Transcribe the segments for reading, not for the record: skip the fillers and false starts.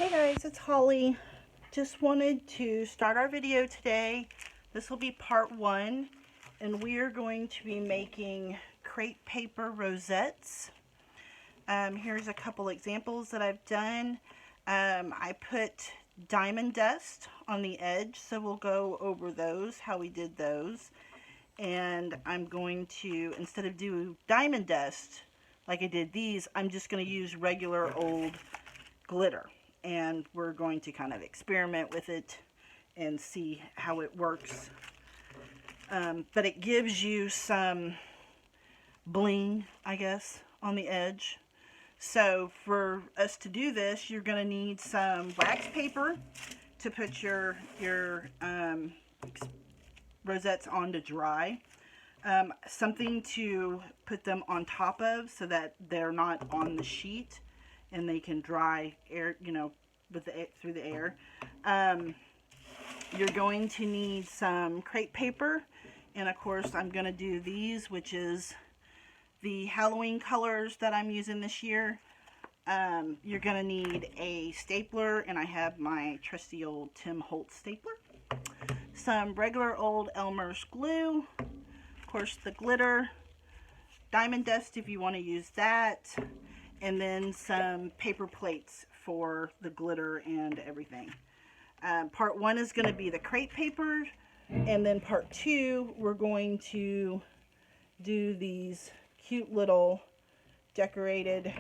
Hey guys, it's Holly. Just wanted to start our video today. This will be part one, and we are going to be making crepe paper rosettes. Here's a couple examples that I've done. I put diamond dust on the edge, so we'll go over those, how we did those. And I'm going to, instead of do diamond dust like I did these, I'm just going to use regular old glitter. And we're going to kind of experiment with it and see how it works. But it gives you some bling, I guess, on the edge. So for us to do this, you're going to need some wax paper to put your rosettes on to dry. Something to put them on top of so that they're not on the sheet and they can dry air, with the through the air. You're going to need some crepe paper, and of course I'm going to do these, which is the Halloween colors that I'm using this year. You're going to need a stapler, and I have my trusty old Tim Holtz stapler. Some regular old Elmer's glue, of course the glitter, diamond dust if you want to use that, and then some paper plates for the glitter and everything. Part one is going to be the crepe paper, and then part two we're going to do these cute little decorated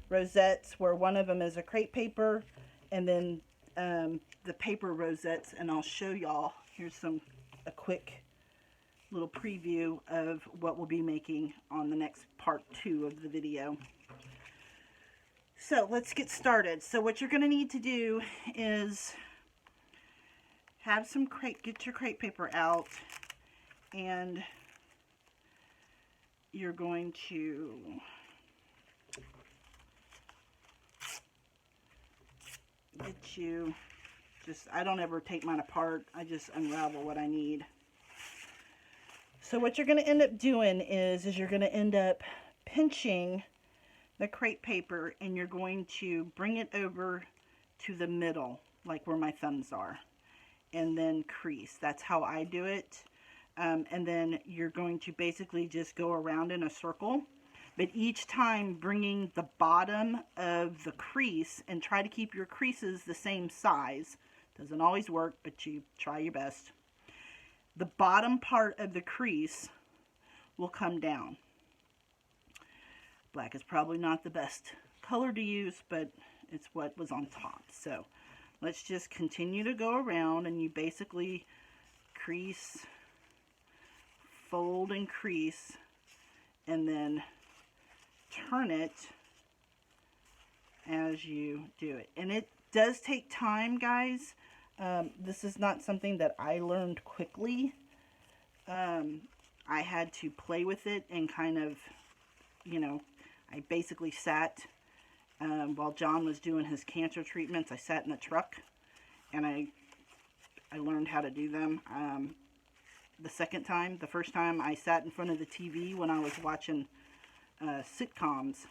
rosettes where one of them is a crepe paper and then the paper rosettes, and I'll show y'all. Here's a quick little preview of what we'll be making on the next part two of the video. So let's get started. So what you're going to need to do is have some get your crepe paper out, and you're going to get you, I don't ever take mine apart, I just unravel what I need. So what you're going to end up doing is you're going to end up pinching the crepe paper, and you're going to bring it over to the middle, like where my thumbs are, and then crease. That's how I do it. And then you're going to basically just go around in a circle, but each time bringing the bottom of the crease, and try to keep your creases the same size. Doesn't always work, but you try your best. The bottom part of the crease will come down. Black is probably not the best color to use, but it's what was on top. So let's just continue to go around, and you basically crease, fold and crease, and then turn it as you do it. And it does take time, guys. This is not something that I learned quickly. I had to play with it and kind of, I basically sat, while John was doing his cancer treatments, I sat in the truck, and I learned how to do them. The first time I sat in front of the TV when I was watching sitcoms.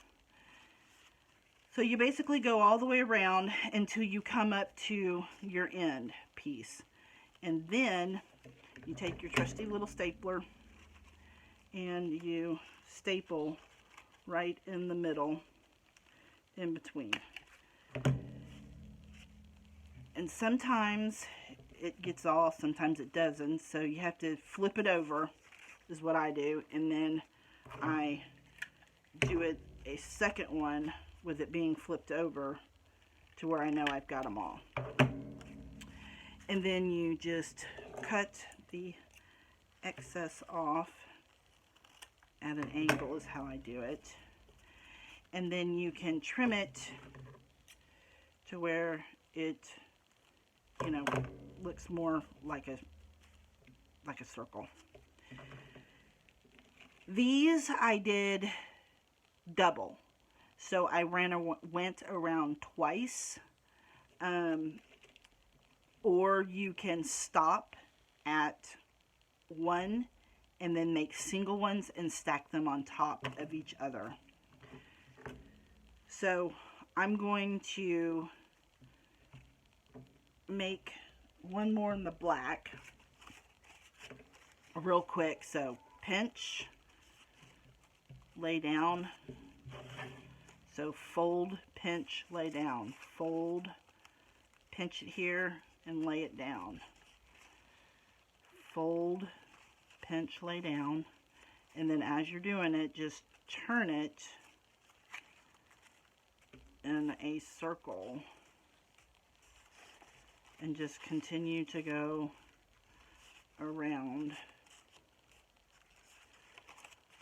So you basically go all the way around until you come up to your end piece. And then you take your trusty little stapler and you staple right in the middle, in between. And sometimes it gets off, sometimes it doesn't, so you have to flip it over, is what I do, and then I do it a second one with it being flipped over to where I know I've got them all. And then you just cut the excess off at an angle, is how I do it. And then you can trim it to where it, looks more like a circle. These I did double. So I went around twice. Or you can stop at one and then make single ones and stack them on top of each other. So I'm going to make one more in the black real quick. So pinch, lay down. So fold, pinch, lay down. Fold, pinch it here, and lay it down. Fold, pinch, lay down. And then as you're doing it, just turn it in a circle. And just continue to go around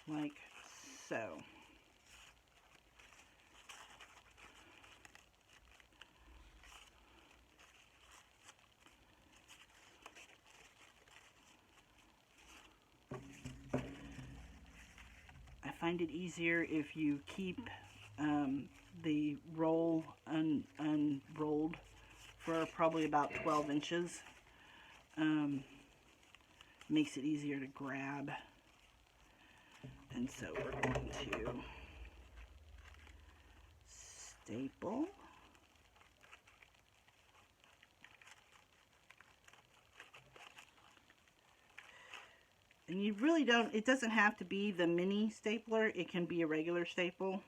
like so. I find it easier if you keep the roll unrolled for probably about 12 inches. Makes it easier to grab. And so we're going to staple. And you really don't, it doesn't have to be the mini stapler. It can be a regular staple.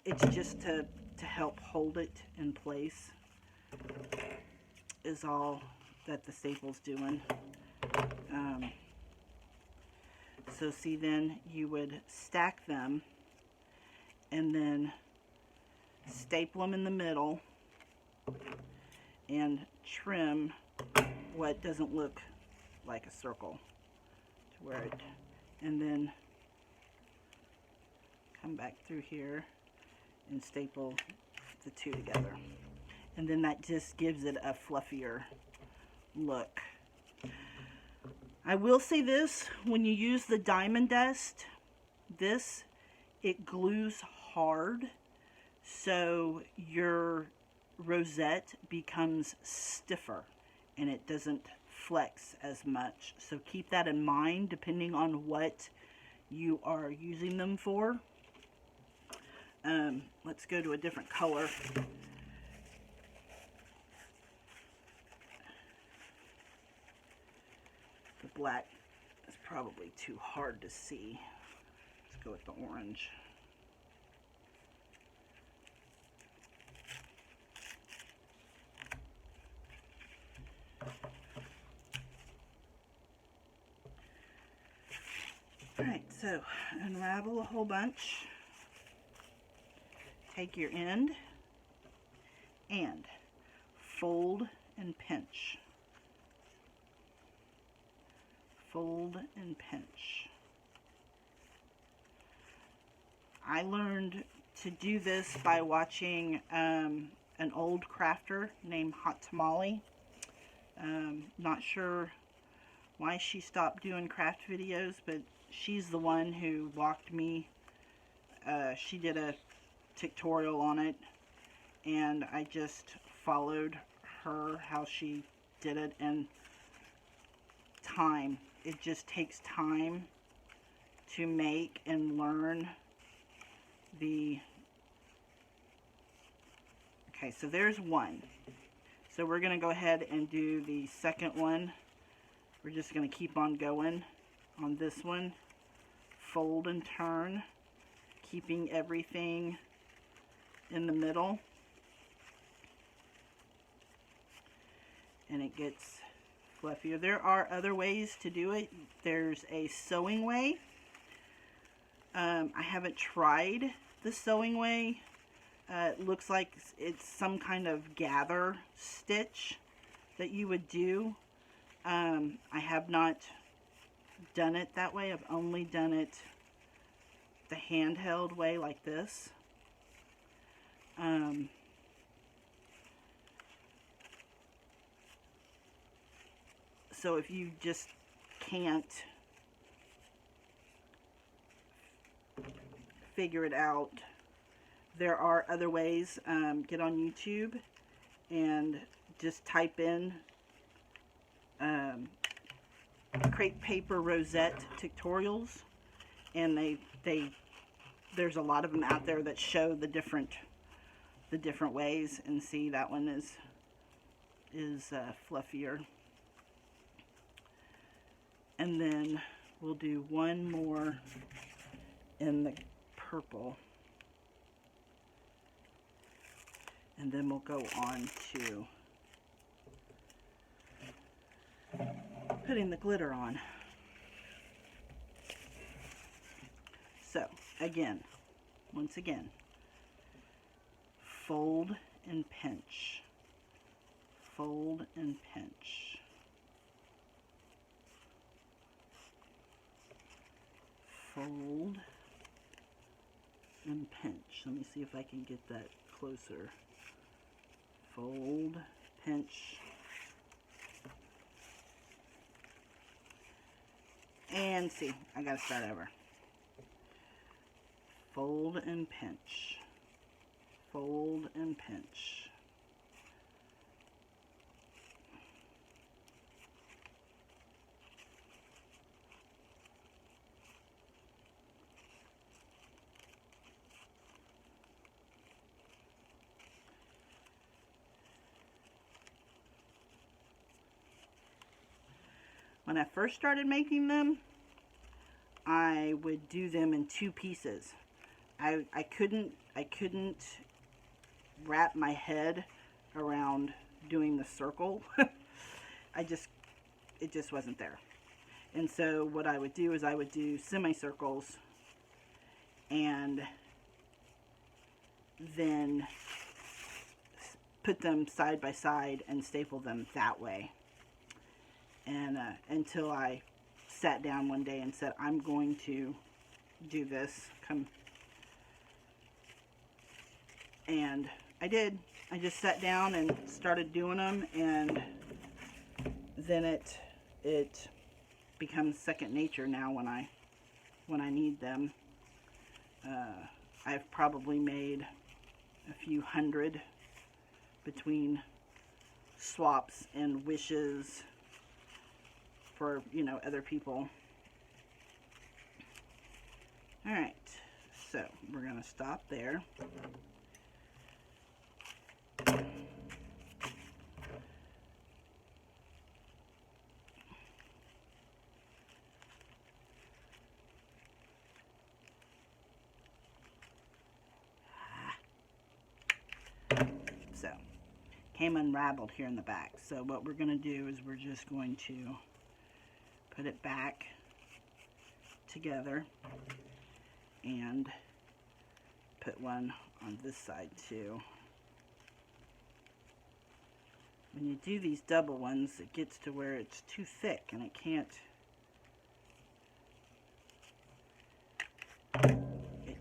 It's just to help hold it in place is all that the staple's doing. So see, then you would stack them and then staple them in the middle and trim what doesn't look like a circle to where it, and then come back through here and staple the two together, and then that just gives it a fluffier look. I will say this, when you use the diamond dust, it glues hard, so your rosette becomes stiffer and it doesn't flex as much. So keep that in mind depending on what you are using them for. Let's go to a different color. The black is probably too hard to see. Let's go with the orange. Alright, so unravel a whole bunch. Take your end and fold and pinch. Fold and pinch. I learned to do this by watching an old crafter named Hot Tamale. Not sure why she stopped doing craft videos, but she's the one who walked me. She did a tutorial on it, and I just followed her, how she did it, and time. It just takes time to make and learn the... Okay, so there's one. So we're going to go ahead and do the second one. We're just going to keep on going on this one. Fold and turn, keeping everything in the middle. And it gets fluffier. There are other ways to do it. There's a sewing way. I haven't tried the sewing way. It looks like it's some kind of gather stitch that you would do. I have not done it that way. I've only done it the handheld way like this. So if you just can't figure it out, there are other ways. Get on YouTube and just type in crepe paper rosette tutorials, and there's a lot of them out there that show the different ways. And see, that one is is fluffier. And then we'll do one more in the purple. And then we'll go on to putting the glitter on. So, again, once again, fold and pinch. Fold and pinch. Fold and pinch. Let me see if I can get that closer. Fold, pinch, and see, I gotta start over. Fold and pinch. Fold and pinch. When I first started making them, I would do them in 2 pieces. I couldn't wrap my head around doing the circle. it just wasn't there. And so what I would do is I would do semicircles and then put them side by side and staple them that way. And until I sat down one day and said, I'm going to do this. And I did. I just sat down and started doing them, and then it becomes second nature now when I need them. I've probably made a few hundred between swaps and wishes for, you know, other people. Alright, so we're going to stop there. So, came unraveled here in the back. So what we're going to do is we're just going to put it back together and put one on this side too. When you do these double ones, it gets to where it's too thick and it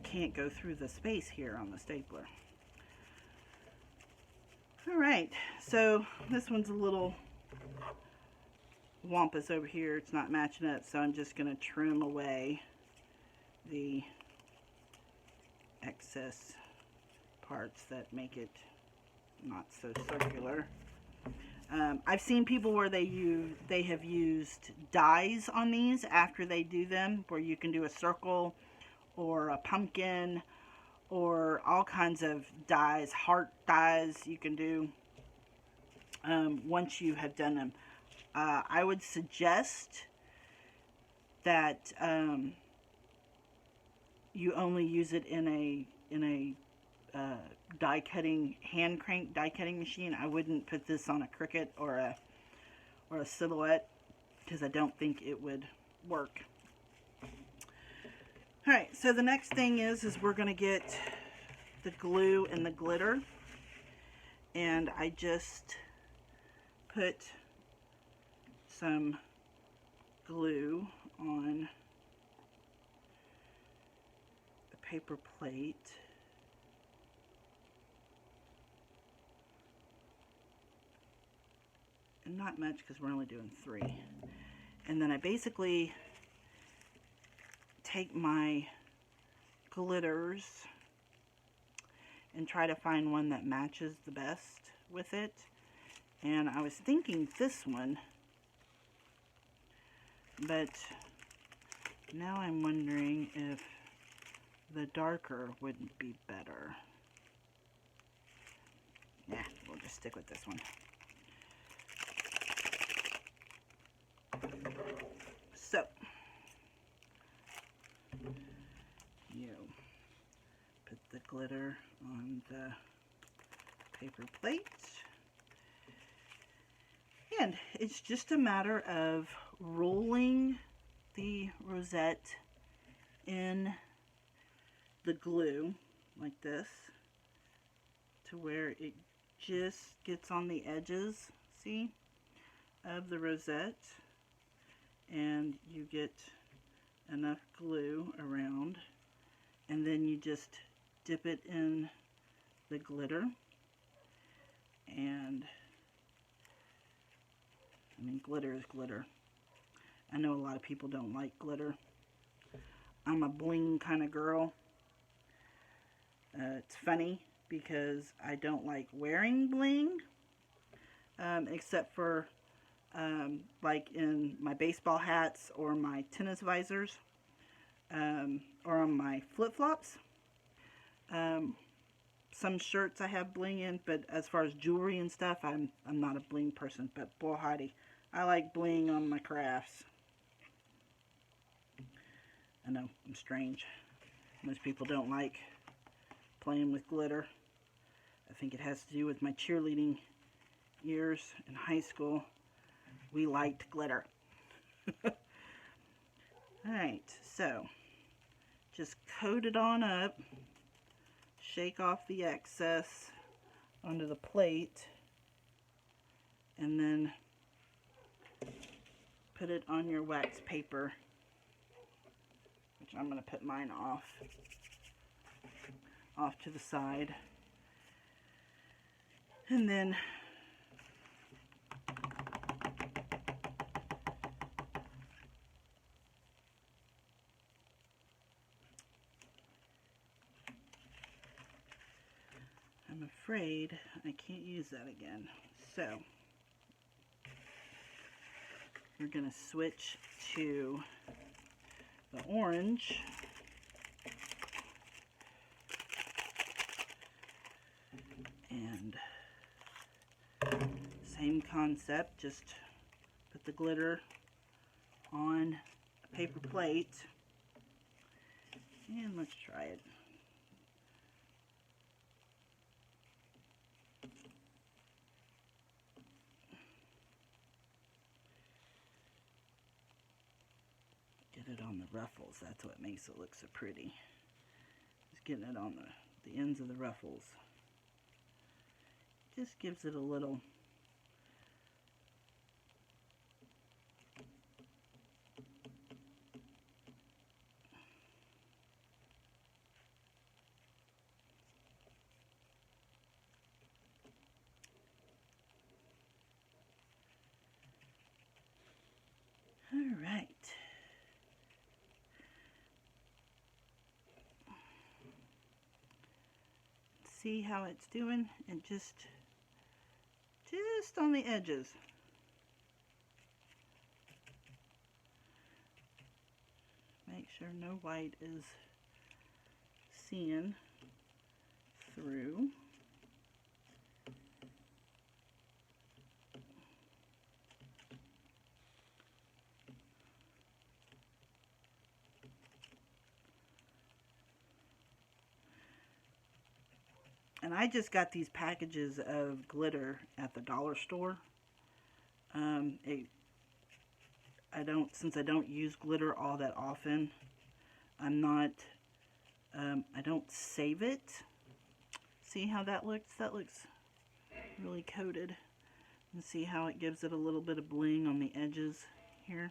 can't go through the space here on the stapler. Alright, so this one's a little wampus over here. It's not matching up, so I'm just going to trim away the excess parts that make it not so circular. I've seen people where they have used dies on these after they do them, where you can do a circle or a pumpkin or all kinds of dies, heart dies you can do once you have done them. I would suggest that you only use it in a die cutting, hand crank die cutting machine. I wouldn't put this on a Cricut or a Silhouette because I don't think it would work. Alright, so the next thing is we're going to get the glue and the glitter, and I just put some glue on the paper plate. And not much because we're only doing 3. And then I basically take my glitters and try to find one that matches the best with it. And I was thinking this one, but now I'm wondering if the darker wouldn't be better. Yeah, we'll just stick with this one. So, you put the glitter on the paper plate. And it's just a matter of rolling the rosette in the glue like this to where it just gets on the edges, see, of the rosette, and you get enough glue around, and then you just dip it in the glitter. And I mean, glitter is glitter. I know a lot of people don't like glitter. I'm a bling kind of girl. It's funny because I don't like wearing bling, except for like in my baseball hats or my tennis visors, or on my flip-flops. Some shirts I have bling in, but as far as jewelry and stuff, I'm not a bling person. But boy howdy, I like bling on my crafts. I know, I'm strange. Most people don't like playing with glitter. I think it has to do with my cheerleading years in high school. We liked glitter. Alright, so just coat it on up. Shake off the excess onto the plate, and then put it on your wax paper, which I'm going to put mine off to the side. And then I'm afraid I can't use that again. So we're going to switch to the orange. And same concept, just put the glitter on a paper plate. And let's try it. Get it on the ruffles. That's what makes it look so pretty. Just getting it on the ends of the ruffles. Just gives it a little Alright. See how it's doing? And just on the edges. Make sure no white is seeing through. And I just got these packages of glitter at the dollar store. Since I don't use glitter all that often, I don't save it. See how that looks? That looks really coated. And see how it gives it a little bit of bling on the edges here.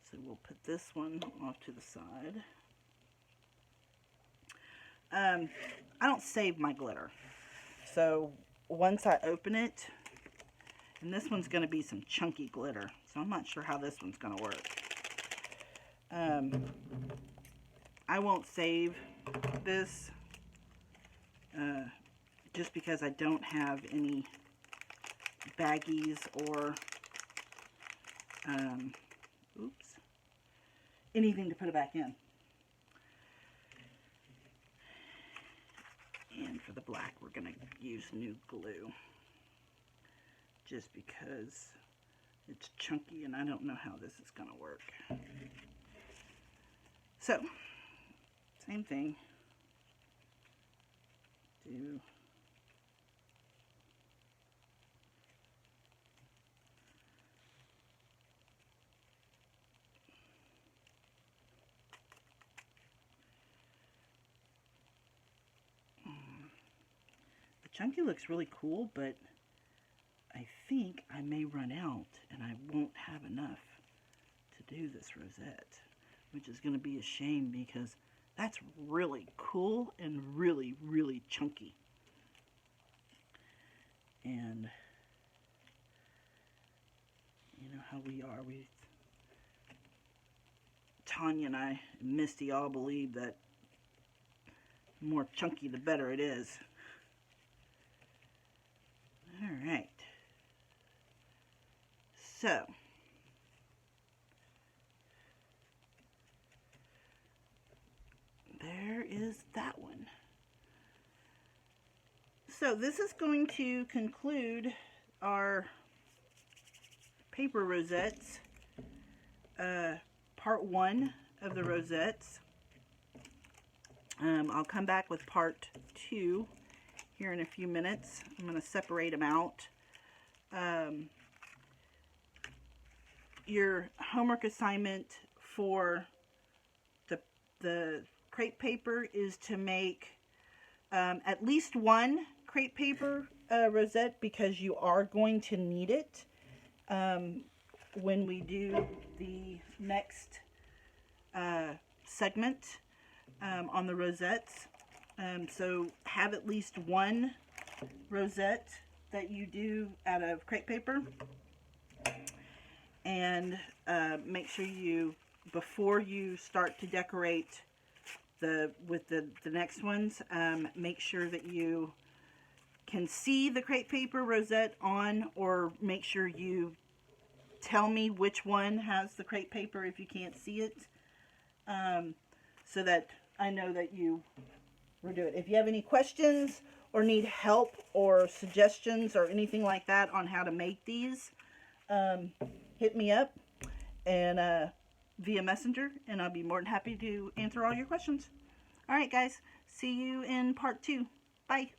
So we'll put this one off to the side. I don't save my glitter. So once I open it, and this one's going to be some chunky glitter, so I'm not sure how this one's going to work. I won't save this just because I don't have any baggies or anything to put it back in. And for the black, we're going to use new glue, just because It's chunky and I don't know how this is going to work. So, same thing. Do the chunky looks really cool, but I think I may run out and I won't have enough to do this rosette, which is going to be a shame because that's really cool and really, really chunky. And you know how we are. Tanya and I and Misty all believe that the more chunky the better it is. Alright. So, there is that one. So this is going to conclude our paper rosettes, part 1 of the rosettes. I'll come back with part 2 here in a few minutes. I'm going to separate them out. Your homework assignment for the crepe paper is to make at least one crepe paper rosette, because you are going to need it when we do the next segment on the rosettes. So have at least one rosette that you do out of crepe paper, and make sure you, before you start to decorate with the next ones, make sure that you can see the crepe paper rosette on, or make sure you tell me which one has the crepe paper if you can't see it, so that I know that you were doing it. If you have any questions or need help or suggestions or anything like that on how to make these, hit me up and via Messenger, and I'll be more than happy to answer all your questions. Alright guys, see you in part 2. Bye.